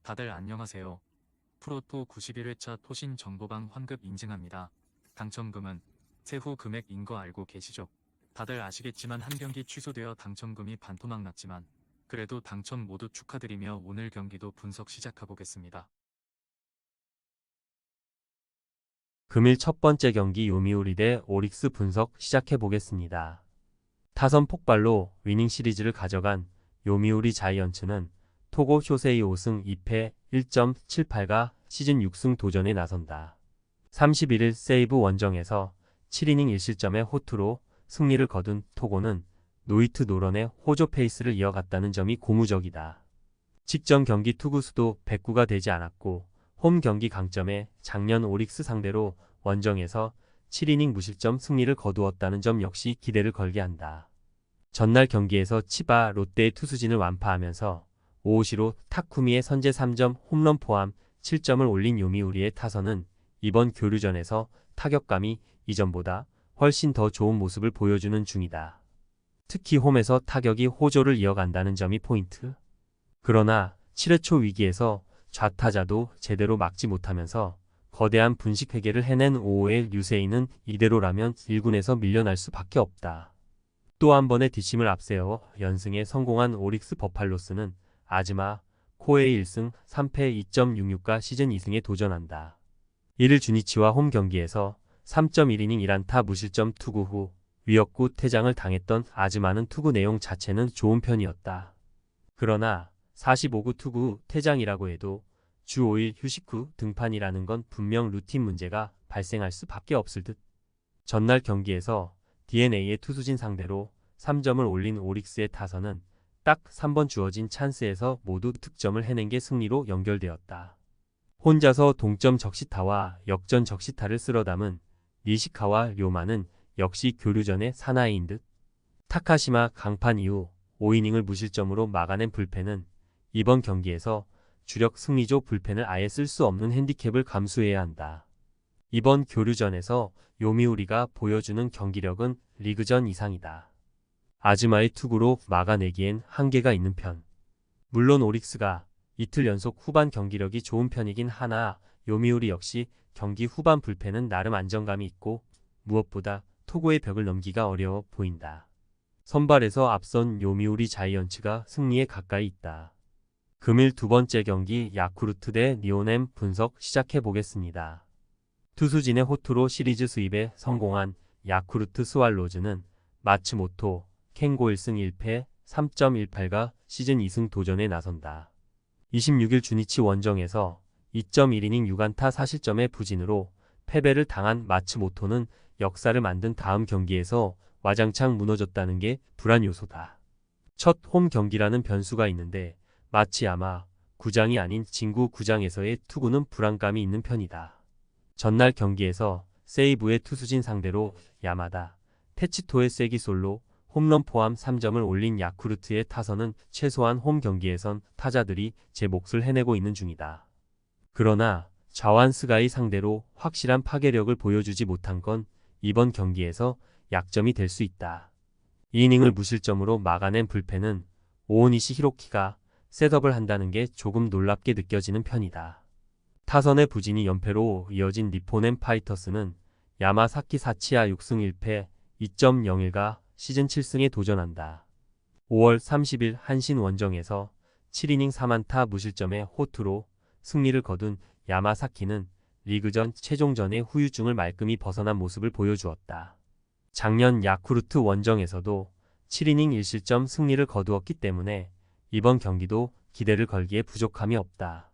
다들 안녕하세요. 프로토 91회차 토신 정보방 환급 인증합니다. 당첨금은 세후 금액인 거 알고 계시죠? 다들 아시겠지만 한 경기 취소되어 당첨금이 반토막 났지만 그래도 당첨 모두 축하드리며 오늘 경기도 분석 시작해보겠습니다. 금일 첫 번째 경기 요미우리 대 오릭스 분석 시작해보겠습니다. 타선 폭발로 위닝 시리즈를 가져간 요미우리 자이언츠는 토고 쇼세이 5승 2패 1.78가 시즌 6승 도전에 나선다. 31일 세이브 원정에서 7이닝 1실점의 호투로 승리를 거둔 토고는 노히트 노런의 호조 페이스를 이어갔다는 점이 고무적이다. 직전 경기 투구수도 109가 되지 않았고 홈 경기 강점에 작년 오릭스 상대로 원정에서 7이닝 무실점 승리를 거두었다는 점 역시 기대를 걸게 한다. 전날 경기에서 치바 롯데의 투수진을 완파하면서 오오시로 타쿠미의 선제 3점 홈런 포함 7점을 올린 요미우리의 타선은 이번 교류전에서 타격감이 이전보다 훨씬 더 좋은 모습을 보여주는 중이다. 특히 홈에서 타격이 호조를 이어간다는 점이 포인트. 그러나 7회 초 위기에서 좌타자도 제대로 막지 못하면서 거대한 분식 회개를 해낸 5호의 류세이는 이대로라면 1군에서 밀려날 수밖에 없다. 또 한 번의 뒷심을 앞세워 연승에 성공한 오릭스 버팔로스는 아즈마 코에이 1승 3패 2.66가 시즌 2승에 도전한다. 1일 주니치와 홈 경기에서 3.1이닝 1안타 무실점 투구 후 위협구 퇴장을 당했던 아즈마는 투구 내용 자체는 좋은 편이었다. 그러나 45구 투구 퇴장이라고 해도 주 5일 휴식 후 등판이라는 건 분명 루틴 문제가 발생할 수밖에 없을 듯. 전날 경기에서 DNA의 투수진 상대로 3점을 올린 오릭스의 타선은 딱 3번 주어진 찬스에서 모두 득점을 해낸 게 승리로 연결되었다. 혼자서 동점 적시타와 역전 적시타를 쓸어 담은 니시카와 료마는 역시 교류전의 사나이인 듯. 타카시마 강판 이후 5이닝을 무실점으로 막아낸 불펜은 이번 경기에서 주력 승리조 불펜을 아예 쓸 수 없는 핸디캡을 감수해야 한다. 이번 교류전에서 요미우리가 보여주는 경기력은 리그전 이상이다. 아즈마의 투구로 막아내기엔 한계가 있는 편. 물론 오릭스가 이틀 연속 후반 경기력이 좋은 편이긴 하나 요미우리 역시 경기 후반 불펜은 나름 안정감이 있고 무엇보다 토고의 벽을 넘기가 어려워 보인다. 선발에서 앞선 요미우리 자이언츠가 승리에 가까이 있다. 금일 두 번째 경기 야쿠르트 대 니온엠 분석 시작해보겠습니다. 투수진의 호투로 시리즈 수입에 성공한 야쿠르트 스왈로즈는 마츠모토, 켄고 1승 1패 3.18가 시즌 2승 도전에 나선다. 26일 주니치 원정에서 2.1이닝 6안타 4실점의 부진으로 패배를 당한 마츠모토는 역사를 만든 다음 경기에서 와장창 무너졌다는 게 불안 요소다. 첫 홈 경기라는 변수가 있는데 마치야마 구장이 아닌 진구 구장에서의 투구는 불안감이 있는 편이다. 전날 경기에서 세이브의 투수진 상대로 야마다, 테치토의 세기 솔로, 홈런 포함 3점을 올린 야쿠르트의 타선은 최소한 홈 경기에선 타자들이 제 몫을 해내고 있는 중이다. 그러나 자완 스가이 상대로 확실한 파괴력을 보여주지 못한 건 이번 경기에서 약점이 될 수 있다. 2이닝을 무실점으로 막아낸 불펜은 오오니시 히로키가 셋업을 한다는 게 조금 놀랍게 느껴지는 편이다. 타선의 부진이 연패로 이어진 니포넨 파이터스는 야마사키 사치야 6승 1패 2.01가 시즌 7승에 도전한다. 5월 30일 한신 원정에서 7이닝 3안타 무실점의 호투로 승리를 거둔 야마사키는 리그전 최종전의 후유증을 말끔히 벗어난 모습을 보여주었다. 작년 야쿠르트 원정에서도 7이닝 1실점 승리를 거두었기 때문에 이번 경기도 기대를 걸기에 부족함이 없다.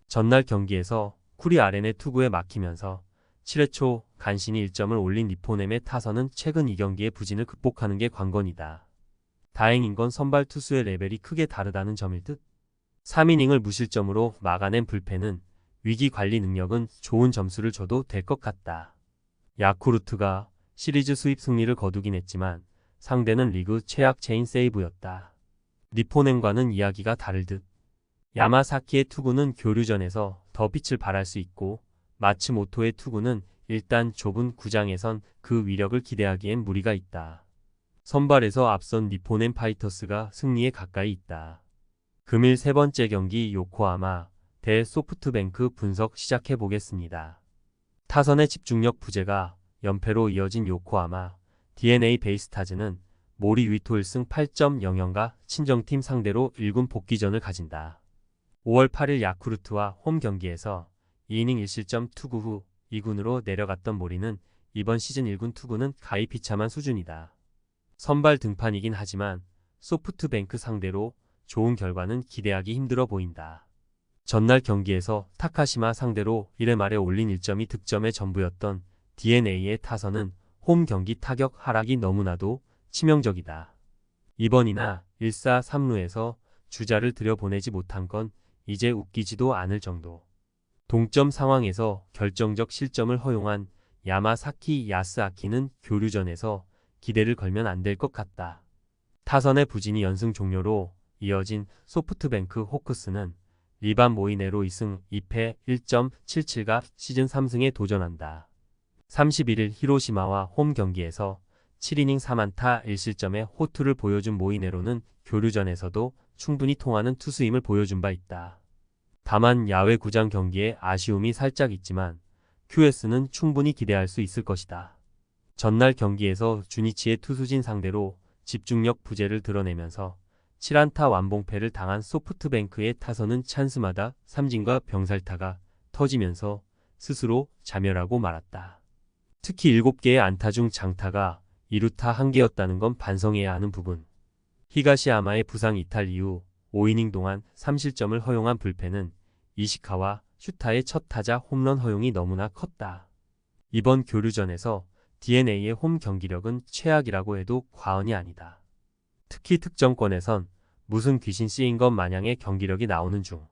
전날 경기에서 쿠리 아렌의 투구에 막히면서 7회 초 간신히 1점을 올린 니포넴의 타선은 최근 이 경기의 부진을 극복하는 게 관건이다. 다행인 건 선발 투수의 레벨이 크게 다르다는 점일 듯. 3이닝을 무실점으로 막아낸 불펜은 위기 관리 능력은 좋은 점수를 줘도 될 것 같다. 야쿠르트가 시리즈 수입 승리를 거두긴 했지만 상대는 리그 최악체인 세이브였다. 니포넴과는 이야기가 다를 듯. 야마사키의 투구는 교류전에서 더 빛을 발할 수 있고 마츠모토의 투구는 일단 좁은 구장에선 그 위력을 기대하기엔 무리가 있다. 선발에서 앞선 니포넨 파이터스가 승리에 가까이 있다. 금일 세 번째 경기 요코하마 대 소프트뱅크 분석 시작해 보겠습니다. 타선의 집중력 부재가 연패로 이어진 요코하마 DNA 베이스타즈는 모리 위토 1승 8.00가 친정팀 상대로 1군 복귀전을 가진다. 5월 8일 야쿠르트와 홈 경기에서 2이닝 1실점 투구 후 2군으로 내려갔던 모리는 이번 시즌 1군 투구는 가히 비참한 수준이다. 선발 등판이긴 하지만 소프트뱅크 상대로 좋은 결과는 기대하기 힘들어 보인다. 전날 경기에서 타카시마 상대로 1회 말에 올린 1점이 득점의 전부였던 DNA의 타선은 홈 경기 타격 하락이 너무나도 치명적이다. 이번이나 1사 3루에서 주자를 들여보내지 못한 건 이제 웃기지도 않을 정도. 동점 상황에서 결정적 실점을 허용한 야마사키 야스아키는 교류전에서 기대를 걸면 안 될 것 같다. 타선의 부진이 연승 종료로 이어진 소프트뱅크 호크스는 리반 모이네로 2승 2패 1.77가 시즌 3승에 도전한다. 31일 히로시마와 홈 경기에서 7이닝 4안타 1실점의 호투를 보여준 모이네로는 교류전에서도 충분히 통하는 투수임을 보여준 바 있다. 다만 야외 구장 경기에 아쉬움이 살짝 있지만 QS는 충분히 기대할 수 있을 것이다. 전날 경기에서 주니치의 투수진 상대로 집중력 부재를 드러내면서 7안타 완봉패를 당한 소프트뱅크의 타선은 찬스마다 삼진과 병살타가 터지면서 스스로 자멸하고 말았다. 특히 7개의 안타 중 장타가 2루타 1개였다는 건 반성해야 하는 부분. 히가시야마의 부상 이탈 이후 5이닝 동안 3실점을 허용한 불펜은 이시카와 슈타의 첫 타자 홈런 허용이 너무나 컸다. 이번 교류전에서 DNA의 홈 경기력은 최악이라고 해도 과언이 아니다. 특히 득점권에선 무슨 귀신 씌인 것 마냥의 경기력이 나오는 중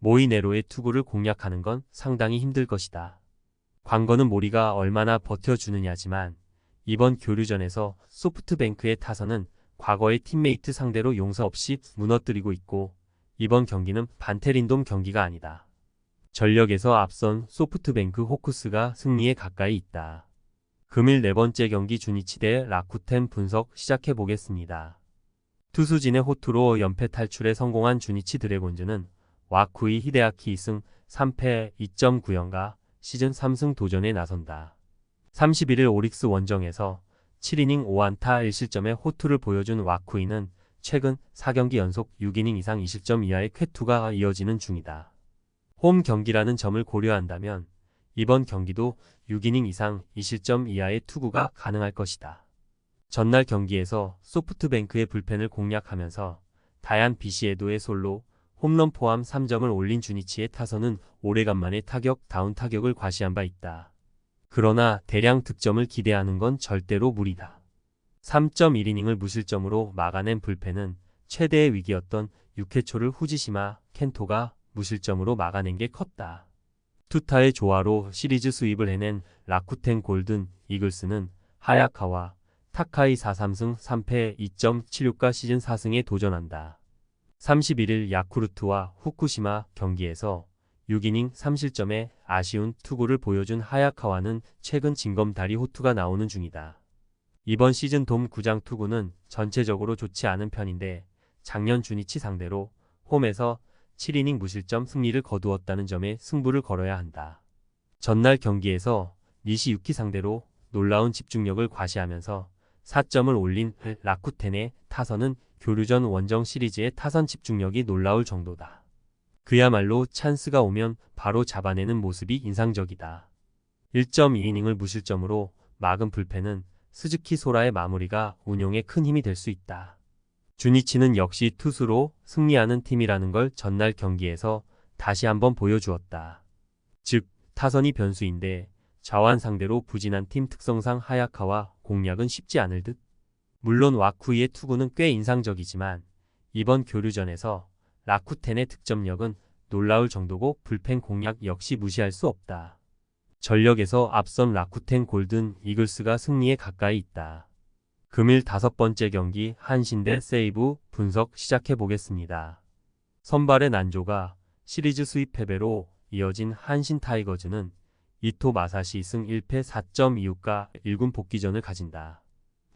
모이네로의 투구를 공략하는 건 상당히 힘들 것이다. 관건은 모리가 얼마나 버텨주느냐지만 이번 교류전에서 소프트뱅크의 타선은 과거의 팀메이트 상대로 용서 없이 무너뜨리고 있고 이번 경기는 반테린돔 경기가 아니다. 전력에서 앞선 소프트뱅크 호크스가 승리에 가까이 있다. 금일 네 번째 경기 주니치 대 라쿠텐 분석 시작해 보겠습니다. 투수진의 호투로 연패 탈출에 성공한 주니치 드래곤즈는 와쿠이 히데아키 2승 3패 2.90가 시즌 3승 도전에 나선다. 31일 오릭스 원정에서 7이닝 5안타 1실점의 호투를 보여준 와쿠이는 최근 4경기 연속 6이닝 이상 2실점 이하의 쾌투가 이어지는 중이다. 홈 경기라는 점을 고려한다면 이번 경기도 6이닝 이상 2실점 이하의 투구가 가능할 것이다. 전날 경기에서 소프트뱅크의 불펜을 공략하면서 다얀 비시에도의 솔로, 홈런 포함 3점을 올린 주니치의 타선은 오래간만에 다운 타격을 과시한 바 있다. 그러나 대량 득점을 기대하는 건 절대로 무리다. 3.1이닝을 무실점으로 막아낸 불펜은 최대의 위기였던 6회 초를 후지시마 켄토가 무실점으로 막아낸 게 컸다. 투타의 조화로 시리즈 수입을 해낸 라쿠텐 골든 이글스는 하야카와 타카이 4-3승 3패 2.76가 시즌 4승에 도전한다. 31일 야쿠르트와 후쿠시마 경기에서 6이닝 3실점의 아쉬운 투구를 보여준 하야카와는 최근 징검다리 호투가 나오는 중이다. 이번 시즌 돔 구장 투구는 전체적으로 좋지 않은 편인데 작년 주니치 상대로 홈에서 7이닝 무실점 승리를 거두었다는 점에 승부를 걸어야 한다. 전날 경기에서 니시 유키 상대로 놀라운 집중력을 과시하면서 4점을 올린 라쿠텐의 타선은 교류전 원정 시리즈의 타선 집중력이 놀라울 정도다. 그야말로 찬스가 오면 바로 잡아내는 모습이 인상적이다. 1.2이닝을 무실점으로 막은 불펜은 스즈키 소라의 마무리가 운용에 큰 힘이 될 수 있다. 주니치는 역시 투수로 승리하는 팀이라는 걸 전날 경기에서 다시 한번 보여주었다. 즉, 타선이 변수인데 자완 상대로 부진한 팀 특성상 하야카와 공략은 쉽지 않을 듯. 물론 와쿠이의 투구는 꽤 인상적이지만 이번 교류전에서 라쿠텐의 득점력은 놀라울 정도고 불펜 공략 역시 무시할 수 없다. 전력에서 앞선 라쿠텐 골든 이글스가 승리에 가까이 있다. 금일 5번째 경기 한신 대 세이브 분석 시작해 보겠습니다. 선발의 난조가 시리즈 수입 패배로 이어진 한신 타이거즈는 이토 마사시 승 1패 4.26가 1군 복귀전을 가진다.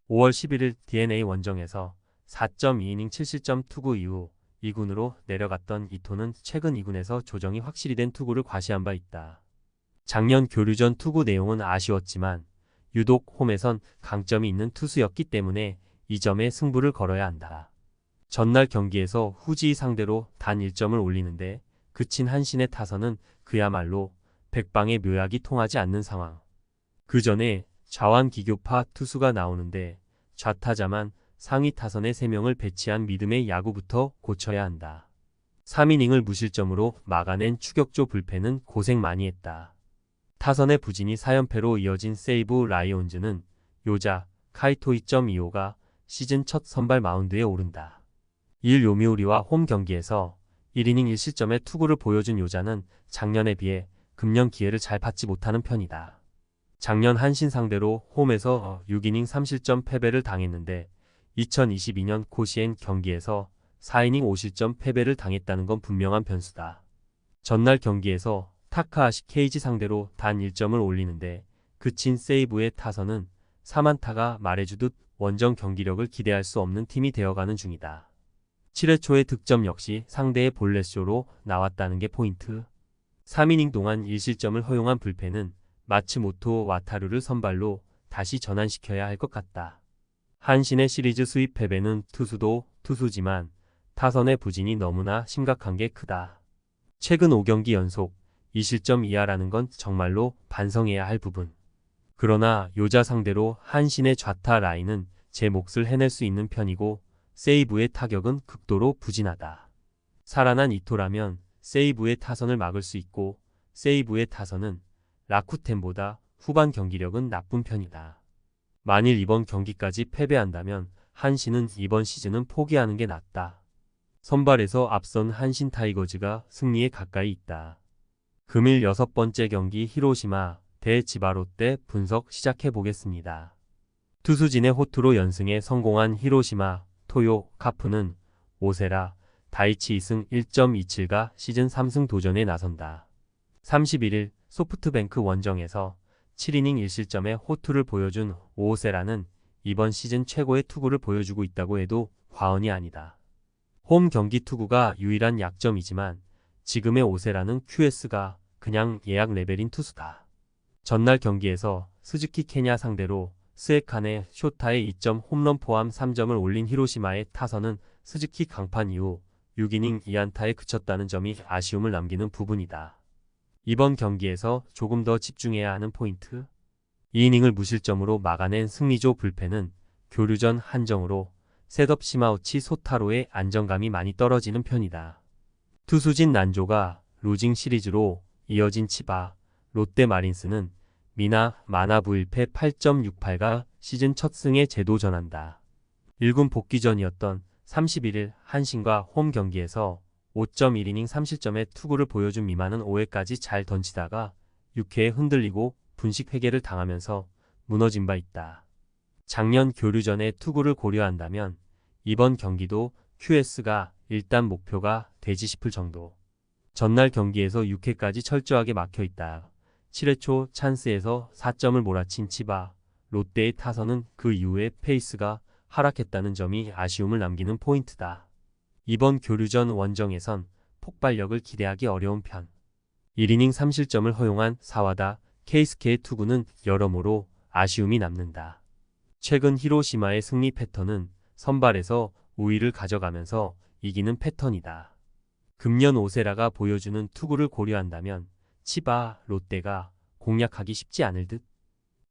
5월 11일 DNA 원정에서 4.2이닝 7실점 투구 이후 2군으로 내려갔던 이토는 최근 2군에서 조정이 확실히 된 투구를 과시한 바 있다. 작년 교류전 투구 내용은 아쉬웠지만 유독 홈에선 강점이 있는 투수였기 때문에 이 점에 승부를 걸어야 한다. 전날 경기에서 후지 상대로 단 1점을 올리는데 그친 한신의 타선은 그야말로 백방의 묘약이 통하지 않는 상황. 그 전에 좌완 기교파 투수가 나오는데 좌타자만 상위 타선에 3명을 배치한 믿음의 야구부터 고쳐야 한다. 3이닝을 무실점으로 막아낸 추격조 불펜은 고생 많이 했다. 타선의 부진이 4연패로 이어진 세이브 라이온즈는 요자 카이토 2.25가 시즌 첫 선발 마운드에 오른다. 1 요미우리와 홈 경기에서 1이닝 1실점의 투구를 보여준 요자는 작년에 비해 금년 기회를 잘 받지 못하는 편이다. 작년 한신 상대로 홈에서 6이닝 3실점 패배를 당했는데 2022년 코시엔 경기에서 4이닝 5실점 패배를 당했다는 건 분명한 변수다. 전날 경기에서 타카하시 케이지 상대로 단 1점을 올리는데 그친 세이브의 타선은 3안타가 말해주듯 원정 경기력을 기대할 수 없는 팀이 되어가는 중이다. 7회 초의 득점 역시 상대의 볼넷쇼로 나왔다는 게 포인트. 3이닝 동안 1실점을 허용한 불펜은 마츠모토 와타루를 선발로 다시 전환시켜야 할 것 같다. 한신의 시리즈 수입 패배는 투수도 투수지만 타선의 부진이 너무나 심각한 게 크다. 최근 5경기 연속 2실점 이하라는 건 정말로 반성해야 할 부분. 그러나 요자 상대로 한신의 좌타 라인은 제 몫을 해낼 수 있는 편이고 세이브의 타격은 극도로 부진하다. 살아난 이토라면 세이브의 타선을 막을 수 있고 세이브의 타선은 라쿠텐보다 후반 경기력은 나쁜 편이다. 만일 이번 경기까지 패배한다면 한신은 이번 시즌은 포기하는 게 낫다. 선발에서 앞선 한신 타이거즈가 승리에 가까이 있다. 금일 6번째 경기 히로시마 대 지바롯데 분석 시작해 보겠습니다. 투수진의 호투로 연승에 성공한 히로시마 토요 카프는 오세라 다이치 2승 1.27가 시즌 3승 도전에 나선다. 31일 소프트뱅크 원정에서 7이닝 1실점의 호투를 보여준 오세라는 이번 시즌 최고의 투구를 보여주고 있다고 해도 과언이 아니다. 홈 경기 투구가 유일한 약점이지만 지금의 오세라는 QS가 그냥 예약 레벨인 투수다. 전날 경기에서 스즈키 케냐 상대로 스에칸의 쇼타의 2점 홈런 포함 3점을 올린 히로시마의 타선은 스즈키 강판 이후 6이닝 2안타에 그쳤다는 점이 아쉬움을 남기는 부분이다. 이번 경기에서 조금 더 집중해야 하는 포인트. 2이닝을 무실점으로 막아낸 승리조 불펜은 교류전 한정으로 셋업 시마우치 소타로의 안정감이 많이 떨어지는 편이다. 투수진 난조가 루징 시리즈로 이어진 치바, 롯데 마린스는 미나 마나부 1패 8.68가 시즌 첫 승에 재도전한다. 1군 복귀전이었던 31일 한신과 홈 경기에서 5.1이닝 3실점의 투구를 보여준 미만은 5회까지 잘 던지다가 6회에 흔들리고 분식 회개를 당하면서 무너진 바 있다. 작년 교류전의 투구를 고려한다면 이번 경기도 QS가 일단 목표가 되지 싶을 정도. 전날 경기에서 6회까지 철저하게 막혀있다. 7회 초 찬스에서 4점을 몰아친 치바, 롯데의 타선은 그 이후에 페이스가 하락했다는 점이 아쉬움을 남기는 포인트다. 이번 교류전 원정에선 폭발력을 기대하기 어려운 편. 1이닝 3실점을 허용한 사와다 케이스케의 투구는 여러모로 아쉬움이 남는다. 최근 히로시마의 승리 패턴은 선발에서 우위를 가져가면서 이기는 패턴이다. 금년 오세라가 보여주는 투구를 고려한다면 치바, 롯데가 공략하기 쉽지 않을 듯.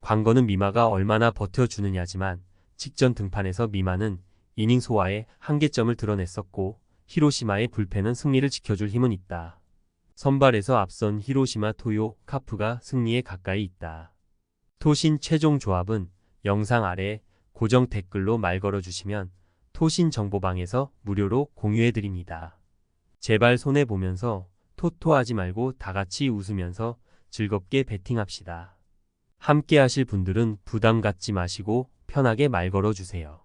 관건은 미마가 얼마나 버텨주느냐지만 직전 등판에서 미마는 이닝 소화에 한계점을 드러냈었고 히로시마의 불펜은 승리를 지켜줄 힘은 있다. 선발에서 앞선 히로시마 토요 카프가 승리에 가까이 있다. 토신 최종 조합은 영상 아래 고정 댓글로 말 걸어주시면 토신 정보방에서 무료로 공유해드립니다. 제발 손해보면서 토토하지 말고 다같이 웃으면서 즐겁게 베팅합시다. 함께 하실 분들은 부담 갖지 마시고 편하게 말 걸어주세요.